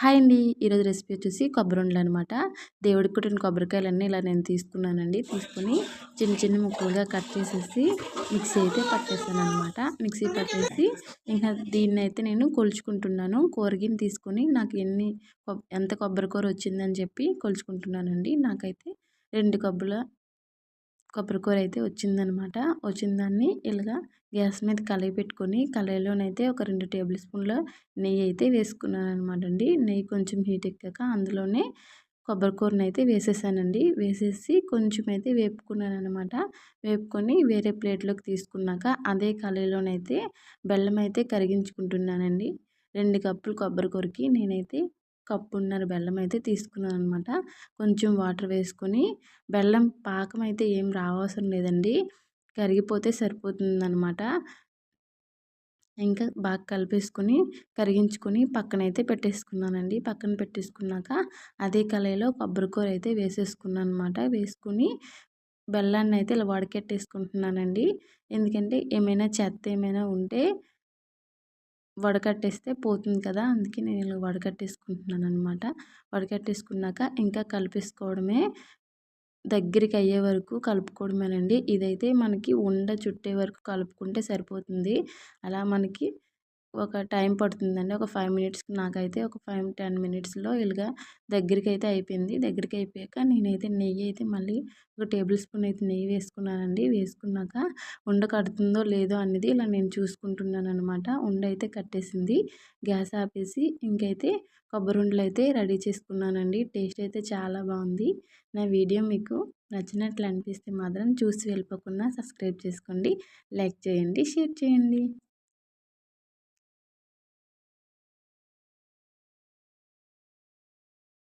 Hi అండి. ఈరోజు recipe వచ్చేసి కొబ్బరుండలనమాట. దేవుడికి కొట్టిన కొబ్బరికాయలన్నీ ఇలా నేను తీసుకున్నానండి. తీసుకొని చిన్న చిన్న ముక్కలుగా కట్ చేసేసి మిక్సీ అయితే పట్టేసాననమాట. మిక్సీ పట్టేసి ఇంకా దీన్నైతే నేను కొలుచుకుంటున్నాను. కూరగిన్ని తీసుకొని నాకు ఎంత కొబ్బరి కూర వచ్చిందని చెప్పి కొలుచుకుంటున్నానండి. నాకైతే 2 కప్పుల కొబ్బరికూర అయితే వచ్చిందనమాట. వచ్చిన దాన్ని ఇలాగా గ్యాస్ మీద కళాయి పెట్టుకొని కళాయిలోనైతే ఒక 2 టేబుల్ స్పూన్ల నెయ్యి అయితే వేసుకున్నానమాట అండి. నెయ్యి కొంచెం హీట్ ఎక్కాక అందులోనే కొబ్బరికూరనైతే వేసేసానండి. వేసేసి కొంచెం అయితే వేపుకున్నానమాట. వేపుకొని వేరే ప్లేట్లోకి తీసుకున్నాక అదే కళాయిలోనైతే బెల్లం అయితే కరిగించుకుంటున్నానండి. 2 కప్పులు కొబ్బరికూరకి నేనైతే కప్పున్నర బెల్లం అయితే తీసుకున్నానమాట. కొంచెం వాటర్ వేసుకొని బెల్లం పాకం అయితే ఏం రావసరం లేదండి. కరిగిపోతే సరిపోతుందనమాట. ఇంకా బాగా కలిపేసుకొని కరిగించుకొని పక్కనైతే పెట్టేసుకున్నానండి. పక్కన పెట్టేసుకున్నాక అదే కళాయిలో కొబ్బరికూర అయితే వేసేసుకున్నానమాట. వేసుకొని బెల్లాన్ని అయితే ఇలా వడకెట్టేసుకుంటున్నానండి. ఎందుకంటే ఏమైనా చెత్త ఏమైనా ఉంటే వడకట్టేస్తే పోతుంది కదా! అందుకే నేను ఇలా వడకట్టేసుకుంటున్నాననమాట. వడకట్టేసుకున్నాక ఇంకా కలిపేసుకోవడమే. దగ్గరికి అయ్యే వరకు కలుపుకోవడమేనండి. ఇదైతే మనకి ఉండ చుట్టే వరకు కలుపుకుంటే సరిపోతుంది. అలా మనకి ఒక టైం పడుతుందండి. ఒక 5 మినిట్స్‌కి నాకైతే ఒక 5, 10 మినిట్స్‌లో ఇలాగా దగ్గరికైతే అయిపోయింది. దగ్గరికి అయిపోయాక నేనైతే నెయ్యి అయితే మళ్ళీ ఒక టేబుల్ స్పూన్ అయితే నెయ్యి వేసుకున్నానండి. వేసుకున్నాక ఉండ కడుతుందో లేదో అనేది ఇలా నేను చూసుకుంటున్నాననమాట. ఉండ అయితే కట్టేసింది. గ్యాస్ ఆపేసి ఇంకైతే కొబ్బరుండలు అయితే రెడీ చేసుకున్నానండి. టేస్ట్ అయితే చాలా బాగుంది. నా వీడియో మీకు నచ్చినట్లు అనిపిస్తే మాత్రం చూసి వెళ్ళిపోకుండా సబ్స్క్రైబ్ చేసుకోండి. లైక్ చేయండి, షేర్ చేయండి.